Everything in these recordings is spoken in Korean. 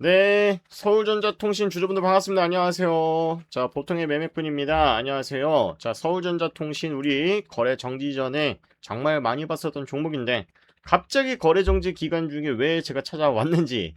네, 서울전자통신 주주분들 반갑습니다. 안녕하세요. 자, 보통의 매매꾼입니다. 안녕하세요. 자, 서울전자통신 우리 거래 정지 전에 정말 많이 봤었던 종목인데 갑자기 거래 정지 기간 중에 왜 제가 찾아왔는지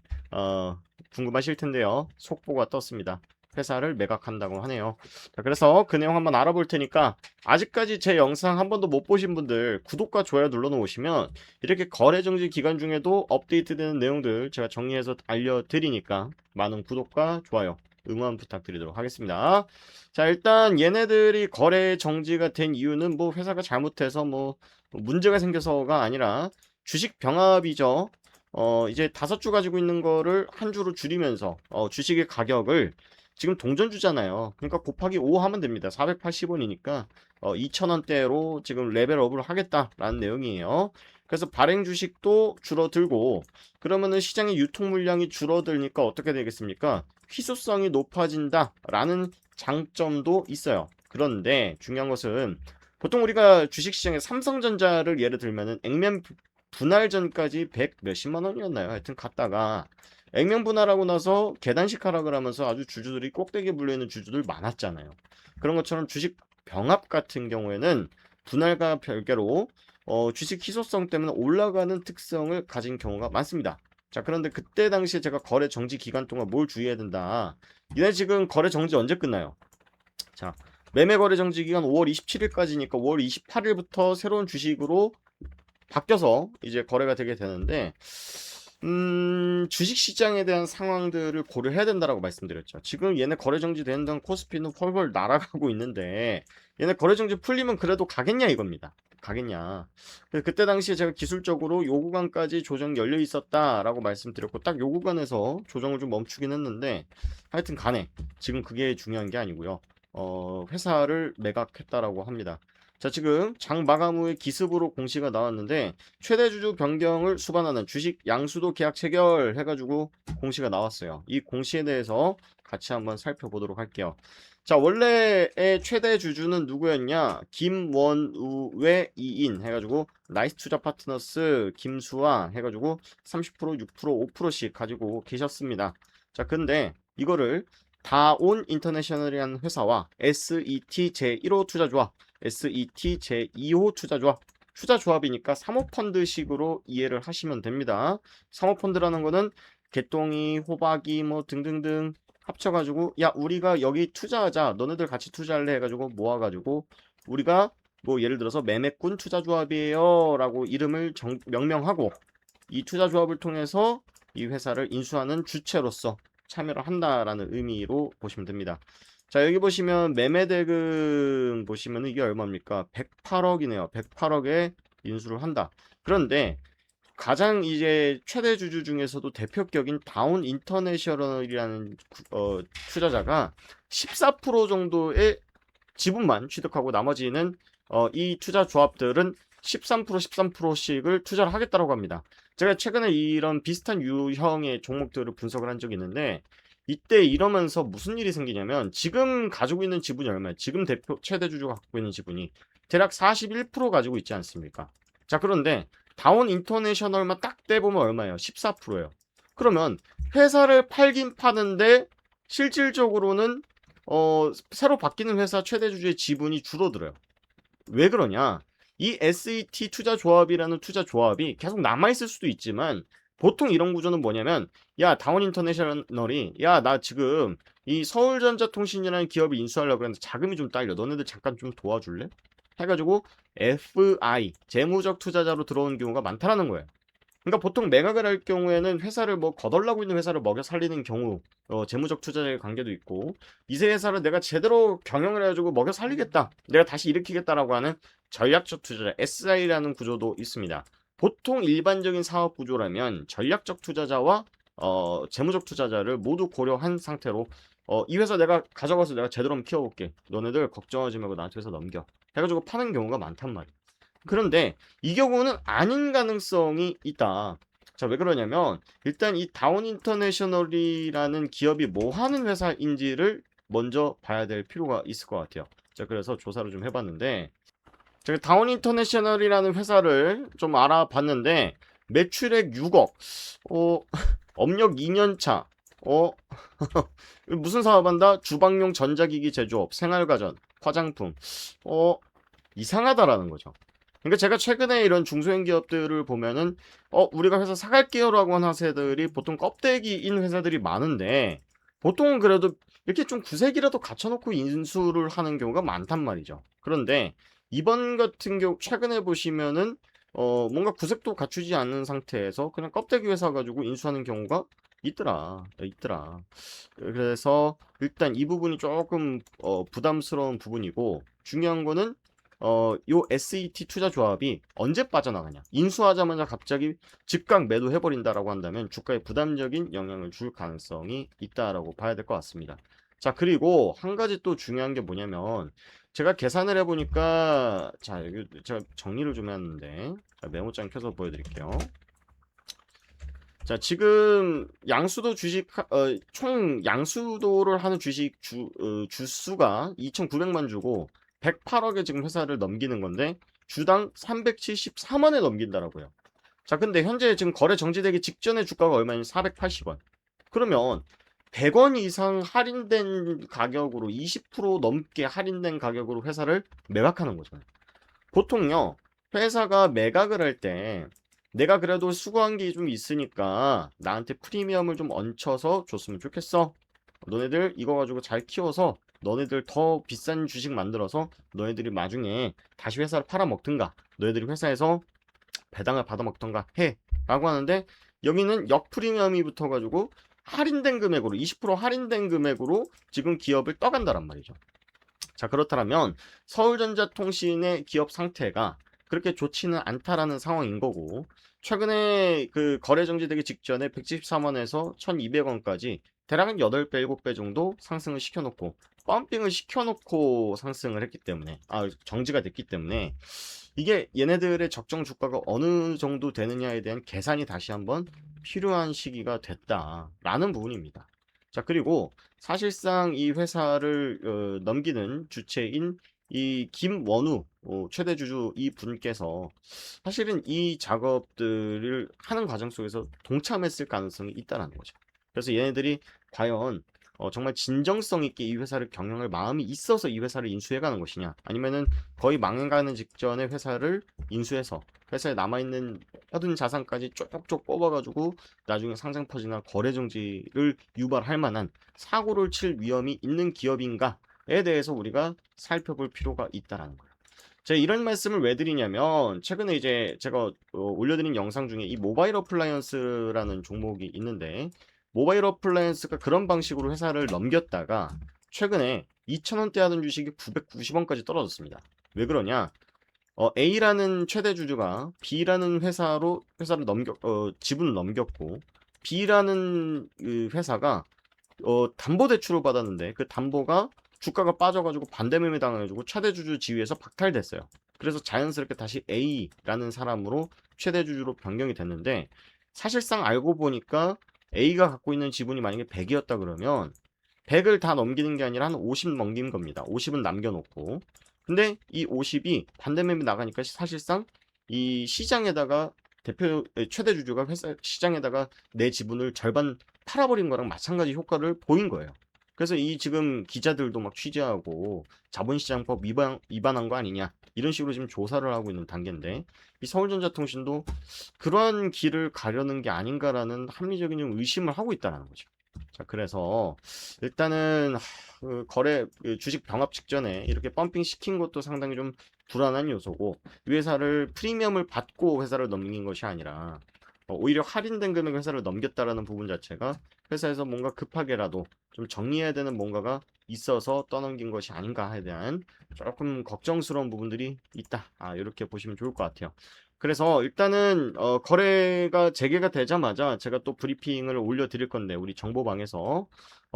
궁금하실 텐데요. 속보가 떴습니다. 회사를 매각한다고 하네요. 자, 그래서 그 내용 한번 알아볼 테니까 아직까지 제 영상 한 번도 못 보신 분들 구독과 좋아요 눌러 놓으시면 이렇게 거래 정지 기간 중에도 업데이트되는 내용들 제가 정리해서 알려드리니까 많은 구독과 좋아요 응원 부탁드리도록 하겠습니다. 자, 일단 얘네들이 거래 정지가 된 이유는 뭐 회사가 잘못해서 뭐 문제가 생겨서가 아니라 주식 병합이죠. 이제 5주 가지고 있는 거를 한 주로 줄이면서 주식의 가격을 지금 동전주잖아요. 그러니까 곱하기 5 하면 됩니다. 480원이니까 2,000원대로 지금 레벨업을 하겠다라는 내용이에요. 그래서 발행 주식도 줄어들고 그러면은 시장의 유통 물량이 줄어들니까 어떻게 되겠습니까? 희소성이 높아진다라는 장점도 있어요. 그런데 중요한 것은 보통 우리가 주식시장에 삼성전자를 예를 들면은 액면 분할 전까지 100 몇십만 원이었나요? 하여튼 갔다가 액면 분할하고 나서 계단식 하락을 하면서 아주 주주들이 꼭대기에 물려있는 주주들 많았잖아요. 그런 것처럼 주식 병합 같은 경우에는 분할과 별개로 주식 희소성 때문에 올라가는 특성을 가진 경우가 많습니다. 자, 그런데 그때 당시에 제가 거래 정지 기간 동안 뭘 주의해야 된다. 얘네 지금 거래 정지 언제 끝나요? 자, 매매 거래 정지 기간 5월 27일까지니까 5월 28일부터 새로운 주식으로 바뀌어서 이제 거래가 되게 되는데 주식 시장에 대한 상황들을 고려해야 된다라고 말씀드렸죠. 지금 얘네 거래 정지 되는 동안 코스피는 훨훨 날아가고 있는데 얘네 거래 정지 풀리면 그래도 가겠냐 이겁니다. 가겠냐. 그때 당시에 제가 기술적으로 요 구간까지 조정 열려 있었다라고 말씀드렸고 딱 요 구간에서 조정을 좀 멈추긴 했는데 하여튼 간에 지금 그게 중요한 게 아니고요. 회사를 매각했다라고 합니다. 자, 지금 장 마감 후에 기습으로 공시가 나왔는데 최대 주주 변경을 수반하는 주식 양수도 계약 체결 해가지고 공시가 나왔어요. 이 공시에 대해서 같이 한번 살펴보도록 할게요. 자, 원래의 최대 주주는 누구였냐? 김원우 외 2인 해가지고 나이스 투자 파트너스 김수아 해가지고 30% 6% 5%씩 가지고 계셨습니다. 자, 근데 이거를 다온 인터내셔널이라는 회사와 SET 제1호 투자조합 SET 제2호 투자조합 투자조합이니까 사모펀드식으로 이해를 하시면 됩니다. 사모펀드라는 거는 개똥이, 호박이 뭐 등등등 합쳐가지고 야 우리가 여기 투자하자 너네들 같이 투자할래 해가지고 모아가지고 우리가 뭐 예를 들어서 매매꾼 투자조합이에요 라고 이름을 명명하고 이 투자조합을 통해서 이 회사를 인수하는 주체로서 참여를 한다라는 의미로 보시면 됩니다. 자, 여기 보시면 매매 대금 보시면 이게 얼마입니까? 108억이네요. 108억에 인수를 한다. 그런데 가장 이제 최대 주주 중에서도 대표격인 다운 인터내셔널이라는 투자자가 14% 정도의 지분만 취득하고 나머지는 이 투자 조합들은 13% 13%씩을 투자를 하겠다고 합니다. 제가 최근에 이런 비슷한 유형의 종목들을 분석을 한 적이 있는데 이때 이러면서 무슨 일이 생기냐면 지금 가지고 있는 지분이 얼마예요? 지금 대표 최대 주주가 갖고 있는 지분이 대략 41% 가지고 있지 않습니까? 자, 그런데 다운 인터내셔널만 딱 떼보면 얼마예요? 14%예요. 그러면 회사를 팔긴 파는데 실질적으로는 새로 바뀌는 회사 최대 주주의 지분이 줄어들어요. 왜 그러냐? 이 SET 투자조합이라는 투자조합이 계속 남아있을 수도 있지만 보통 이런 구조는 뭐냐면 야 다운 인터내셔널이 야 나 지금 이 서울전자통신이라는 기업을 인수하려고 그랬는데 자금이 좀 딸려 너네들 잠깐 좀 도와줄래? 해가지고 FI 재무적 투자자로 들어오는 경우가 많다라는 거예요. 그러니까 보통 매각을 할 경우에는 회사를 뭐 거덜나고 있는 회사를 먹여 살리는 경우 재무적 투자자의 관계도 있고 이세 회사를 내가 제대로 경영을 해가지고 먹여 살리겠다 내가 다시 일으키겠다라고 하는 전략적 투자자 SI라는 구조도 있습니다. 보통 일반적인 사업 구조라면 전략적 투자자와 재무적 투자자를 모두 고려한 상태로 이 회사 내가 가져가서 내가 제대로 한번 키워볼게 너네들 걱정하지 말고 나한테 회사 넘겨 해가지고 파는 경우가 많단 말이야. 그런데 이 경우는 아닌 가능성이 있다. 자, 왜 그러냐면 일단 이 다운 인터내셔널이라는 기업이 뭐 하는 회사인지를 먼저 봐야 될 필요가 있을 것 같아요. 자, 그래서 조사를 좀 해봤는데 제가 다운 인터내셔널이라는 회사를 좀 알아봤는데 매출액 6억, 업력 2년 차, 어? 무슨 사업한다? 주방용 전자기기 제조업, 생활가전, 화장품. 어? 이상하다라는 거죠. 그러니까 제가 최근에 이런 중소형 기업들을 보면은 우리가 회사 사갈게요라고 하는 회사들이 보통 껍데기인 회사들이 많은데 보통은 그래도 이렇게 좀 구색이라도 갖춰놓고 인수를 하는 경우가 많단 말이죠. 그런데 이번 같은 경우 최근에 보시면은 뭔가 구색도 갖추지 않는 상태에서 그냥 껍데기 회사 가지고 인수하는 경우가 있더라. 그래서 일단 이 부분이 조금 부담스러운 부분이고 중요한 거는 요 SET 투자 조합이 언제 빠져나가냐. 인수하자마자 갑자기 즉각 매도해버린다라고 한다면 주가에 부담적인 영향을 줄 가능성이 있다라고 봐야 될 것 같습니다. 자, 그리고 한 가지 또 중요한 게 뭐냐면 제가 계산을 해보니까 자, 여기 제가 정리를 좀 했는데 자, 메모장 켜서 보여드릴게요. 자, 지금 양수도 주식 총 양수도를 하는 주식 주수가 2,900만 주고 108억에 지금 회사를 넘기는 건데 주당 373원에 넘긴다라고요. 자, 근데 현재 지금 거래 정지되기 직전에 주가가 얼마냐면 480원. 그러면 100원 이상 할인된 가격으로 20% 넘게 할인된 가격으로 회사를 매각하는 거잖아요. 보통요, 회사가 매각을 할 때 내가 그래도 수고한 게 좀 있으니까 나한테 프리미엄을 좀 얹혀서 줬으면 좋겠어. 너네들 이거 가지고 잘 키워서 너네들 더 비싼 주식 만들어서 너네들이 나중에 다시 회사를 팔아먹든가 너네들이 회사에서 배당을 받아먹던가 해 라고 하는데 여기는 역프리미엄이 붙어가지고 할인된 금액으로 20% 할인된 금액으로 지금 기업을 떠간다란 말이죠. 자, 그렇다면 서울전자통신의 기업 상태가 그렇게 좋지는 않다라는 상황인 거고 최근에 그 거래 정지되기 직전에 113원에서 1200원까지 대략 한 8배, 7배 정도 상승을 시켜놓고 펌핑을 시켜놓고 상승을 했기 때문에 정지가 됐기 때문에 이게 얘네들의 적정 주가가 어느 정도 되느냐에 대한 계산이 다시 한번 필요한 시기가 됐다라는 부분입니다. 자, 그리고 사실상 이 회사를 넘기는 주체인 이 김원우 최대 주주 이 분께서 사실은 이 작업들을 하는 과정 속에서 동참했을 가능성이 있다라는 거죠. 그래서 얘네들이 과연 정말 진정성 있게 이 회사를 경영할 마음이 있어서 이 회사를 인수해가는 것이냐, 아니면은 거의 망해가는 직전에 회사를 인수해서 회사에 남아있는 모든 자산까지 쪽쪽 뽑아가지고 나중에 상장 퍼지나 거래 정지를 유발할 만한 사고를 칠 위험이 있는 기업인가에 대해서 우리가 살펴볼 필요가 있다라는 거예요. 제가 이런 말씀을 왜 드리냐면 최근에 이제 제가 올려드린 영상 중에 이 모바일 어플라이언스라는 종목이 있는데 모바일 어플라이언스가 그런 방식으로 회사를 넘겼다가 최근에 2,000원대 하던 주식이 990원까지 떨어졌습니다. 왜 그러냐? A라는 최대 주주가 B라는 회사를 지분을 넘겼고 B라는 그 회사가 담보 대출을 받았는데 그 담보가 주가가 빠져가지고 반대매매 당해가지고 최대 주주 지위에서 박탈됐어요. 그래서 자연스럽게 다시 A라는 사람으로 최대 주주로 변경이 됐는데 사실상 알고 보니까 A가 갖고 있는 지분이 만약에 100이었다 그러면 100을 다 넘기는 게 아니라 한 50 넘긴 겁니다. 50은 남겨놓고. 근데 이 50이 반대매매 나가니까 사실상 이 시장에다가 최대 주주가 회사 시장에다가 내 지분을 절반 팔아버린 거랑 마찬가지 효과를 보인 거예요. 그래서 이 지금 기자들도 막 취재하고 자본시장법 위반한 거 아니냐 이런 식으로 지금 조사를 하고 있는 단계인데 이 서울전자통신도 그러한 길을 가려는 게 아닌가라는 합리적인 좀 의심을 하고 있다는 거죠. 자, 그래서 일단은 그 주식 병합 직전에 이렇게 펌핑 시킨 것도 상당히 좀 불안한 요소고 이 회사를 프리미엄을 받고 회사를 넘긴 것이 아니라 오히려 할인된 금액 회사를 넘겼다라는 부분 자체가 회사에서 뭔가 급하게라도 좀 정리해야 되는 뭔가가 있어서 떠넘긴 것이 아닌가에 대한 조금 걱정스러운 부분들이 있다. 이렇게 보시면 좋을 것 같아요. 그래서 일단은 거래가 재개가 되자마자 제가 또 브리핑을 올려드릴 건데 우리 정보방에서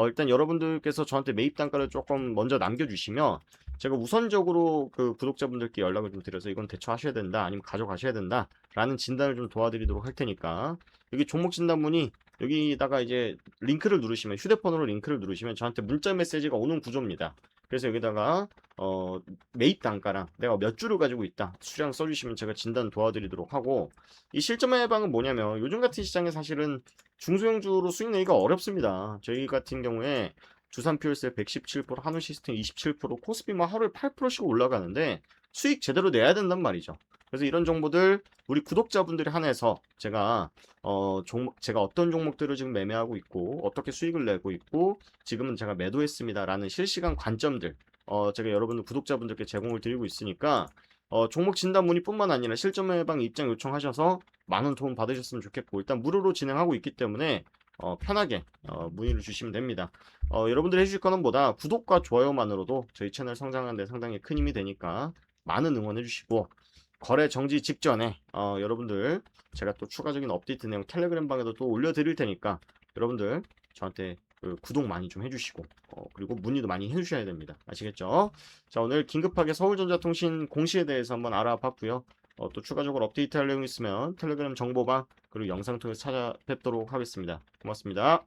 일단 여러분들께서 저한테 매입 단가를 조금 먼저 남겨주시면 제가 우선적으로 그 구독자분들께 연락을 좀 드려서 이건 대처하셔야 된다 아니면 가져가셔야 된다 라는 진단을 좀 도와드리도록 할 테니까 여기 종목 진단문이 여기다가 이제 링크를 누르시면 휴대폰으로 링크를 누르시면 저한테 문자 메시지가 오는 구조입니다. 그래서 여기다가 매입 단가랑 내가 몇 주를 가지고 있다 수량 써주시면 제가 진단 도와드리도록 하고, 이 실전 해방은 뭐냐면 요즘 같은 시장에 사실은 중소형주로 수익 내기가 어렵습니다. 저희 같은 경우에 두산 퓨얼셀 117%, 한우 시스템 27%, 코스피만 하루에 8%씩 올라가는데 수익 제대로 내야 된단 말이죠. 그래서 이런 정보들 우리 구독자분들이 한해서 제가 어떤 종목들을 지금 매매하고 있고 어떻게 수익을 내고 있고 지금은 제가 매도했습니다라는 실시간 관점들 제가 여러분들 구독자분들께 제공을 드리고 있으니까 종목 진단 문의뿐만 아니라 실전 매방 입장 요청하셔서 많은 도움 받으셨으면 좋겠고, 일단 무료로 진행하고 있기 때문에 편하게 문의를 주시면 됩니다. 여러분들이 해주실 거는 뭐다 구독과 좋아요만으로도 저희 채널 성장하는 데 상당히 큰 힘이 되니까 많은 응원해 주시고, 거래 정지 직전에 여러분들 제가 또 추가적인 업데이트 내용 텔레그램 방에도 또 올려드릴 테니까 여러분들 저한테 그 구독 많이 좀 해주시고 그리고 문의도 많이 해주셔야 됩니다. 아시겠죠? 자, 오늘 긴급하게 서울전자통신 공시에 대해서 한번 알아봤고요. 또 추가적으로 업데이트할 내용 있으면 텔레그램 정보방 그리고 영상 통해서 찾아뵙도록 하겠습니다. 고맙습니다.